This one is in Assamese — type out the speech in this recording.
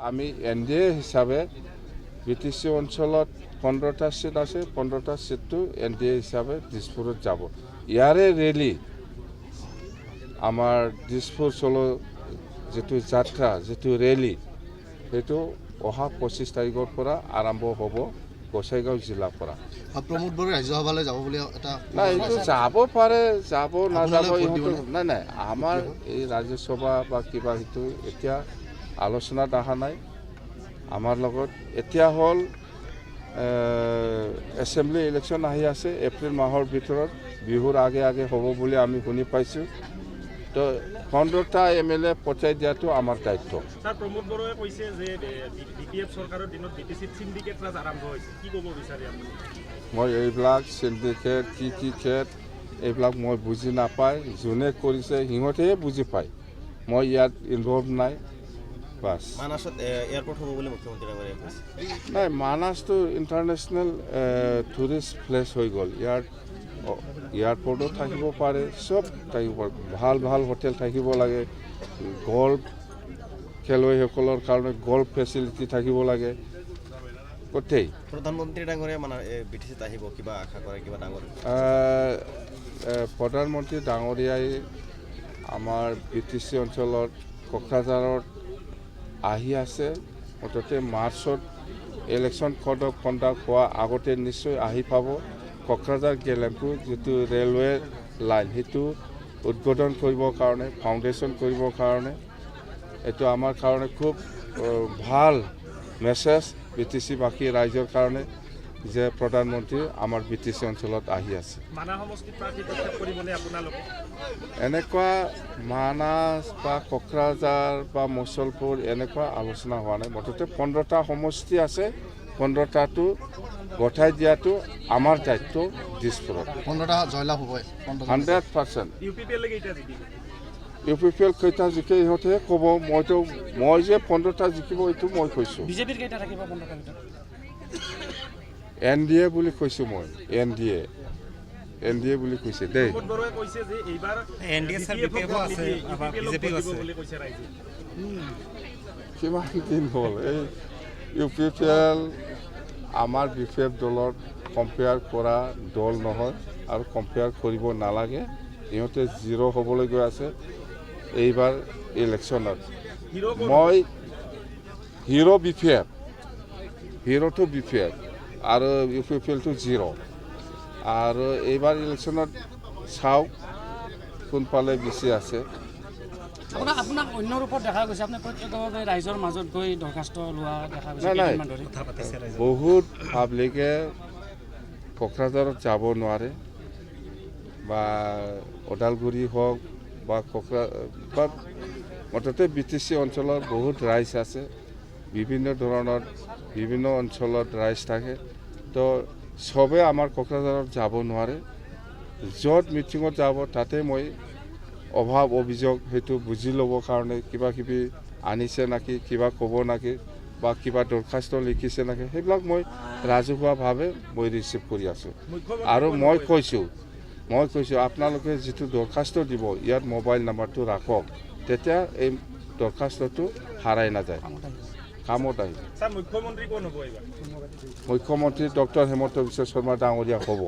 আমি NDA হিচাপে BTC অঞ্চলত 15টা সিট আছে 15টা সিটটো NDA হিচাপে দিছপুৰত যাব ইয়াৰে ৰেলি আমাৰ দিছপুৰ চলো যেটো যাত্ৰা যেটো ৰেলি সেইটো অহা 25 তাৰিখৰ পৰা আৰম্ভ হ'ব গোসাইগাঁও জিলাৰ পৰা প্ৰমোদ বড়ো ৰাজ্যসভালৈ যাব বুলি এটা নাই এইটো যাব পাৰে যাব নাযাব নাই আমাৰ এই ৰাজ্যসভা বা কিবা হেতু এতিয়া আলোচনাত অহা নাই আমাৰ লগত এতিয়া হ'ল এছেম্বলি ইলেকশ্যন আহি আছে এপ্ৰিল মাহৰ ভিতৰত বিহুৰ আগে হ'ব বুলি আমি শুনি পাইছোঁ তো 15টা MLA পচাই দিয়াটো আমাৰ দায়িত্ব স্যাৰ প্ৰমোদ বড়োয়ে কইছে যে বিপিএফ সৰকাৰেৰ দিনত বিটিসিত সিন্ডিকেট ৰাজ আৰম্ভ হয়েছে কি কব বিচাৰি আপুনি মই এইবিলাক সিন্ডিকেট কি খেত এইবিলাক মই বুজি নাপায় যোনে কৰিছে সিহঁতেহে বুজি পায় মই ইয়াত ইনভলভ নাই বাস মানাসত এয়াৰপোৰ্ট হ'ব বুলি মুখ্যমন্ত্ৰী ডাঙৰীয়াই কৈছে নাই মানাসটো ইণ্টাৰনেশ্যনেল টুৰিষ্ট প্লেচ হৈ গ'ল এয়াৰপৰ্টো থাকিব পাৰে চব থাকিব পাৰে ভাল হোটেল থাকিব লাগে গল্ফ খেলুৱৈসকলৰ কাৰণে গল্ফ ফেচিলিটি থাকিব লাগে গোটেই প্ৰধানমন্ত্ৰী ডাঙৰীয়া মানে বিটিচিত আহিব কিবা আশা কৰে কিবা ডাঙৰ প্ৰধানমন্ত্ৰী ডাঙৰীয়াই আমাৰ BTC অঞ্চলত কোকৰাঝাৰত আহি আছে মুঠতে মাৰ্চত ইলেকশ্যন কণ্ডাক্ট হোৱা আগতে নিশ্চয় আহি পাব কোকৰাঝাৰ গেলেমপুৰ যেটো ৰেলৱে লাইন সেইটো উদ্বোধন কৰিবৰ কাৰণে ফাউণ্ডেশ্যন কৰিবৰ কাৰণে এইটো আমাৰ কাৰণে খুব ভাল মেছেজ BTC বাকী ৰাইজৰ কাৰণে যে প্ৰধানমন্ত্ৰী আমাৰ BTC অঞ্চলত আহি আছে মানা সমষ্টি প্ৰাৰ্থী প্ৰত্যাখ্যান কৰিবলৈ আপোনালোকে এনেকুৱা মানাস বা কোকৰাঝাৰ বা মুছলপুৰ এনেকুৱা আলোচনা হোৱা নাই মুঠতে 15টা সমষ্টি আছে 15টাটো গঠাই দিয়াটো আমাৰ দায়িত্ব দিছপুৰত 15টা জয়লাভ হ'ব 100% ইউপিপিএল লৈকে এতিয়া জিকিব UPPL কেইটা জিকে ইহঁতে ক'ব মই যে 15টা জিকিব এইটো মই কৈছোঁ বিজেপিৰ কেইটা থাকিব 15টা ভিতৰত NDA বুলি কৈছোঁ মই NDA বুলি কৈছে দেই প্ৰমোদ বড়োয়ে কৈছে যে এইবাৰ NDA স্যাৰ বিপিএফ আছে আবাৰ বিজেপি আছে বুলি কৈছে ৰাইজে কিমান দিন হ'ল এই UPPL আমাৰ BPF দলত কম্পেয়াৰ কৰা দল নহয় আৰু কম্পেয়াৰ কৰিব নালাগে ইহঁতে জিৰ' হ'বলৈ গৈ আছে এইবাৰ ইলেকশ্যনত মই হিৰো হিৰোটো BPF আৰু UPPLটো জিৰ' আৰু এইবাৰ ইলেকশ্যনত চাওক কোনফালে বেছি আছে আপোনাক অন্য ৰূপত দেখা গৈছে আপুনি প্ৰত্যক্ষভাৱে ৰাইজৰ মাজত গৈ দৰখাস্ত লোৱা দেখা গৈছে নাই বহুত পাব্লিকে কোকৰাঝাৰত যাব নোৱাৰে বা ওদালগুৰি হওক বা মুঠতে BTC অঞ্চলৰ বহুত ৰাইজ আছে বিভিন্ন ধৰণৰ বিভিন্ন অঞ্চলত ৰাইজ থাকে তো চবে আমাৰ কোকৰাঝাৰত যাব নোৱাৰে য'ত মিটিঙত যাব তাতে মই অভাৱ অভিযোগ সেইটো বুজি ল'বৰ কাৰণে কিবা আনিছে নাকি কিবা ক'ব নাকি বা কিবা দৰখাস্ত লিখিছে নাকি সেইবিলাক মই ৰাজহুৱাভাৱে মই ৰিচিভ কৰি আছোঁ আৰু মই কৈছোঁ আপোনালোকে যিটো দৰখাস্ত দিব ইয়াত মোবাইল নাম্বাৰটো ৰাখক তেতিয়া এই দৰখাস্তটো হাৰাই নাযায় কামত আহিব স্যাৰ মুখ্যমন্ত্ৰী কোন হ'ব এইবাৰ মুখ্যমন্ত্ৰী ডক্টৰ হিমন্ত বিশ্ব শৰ্মা ডাঙৰীয়া হ'ব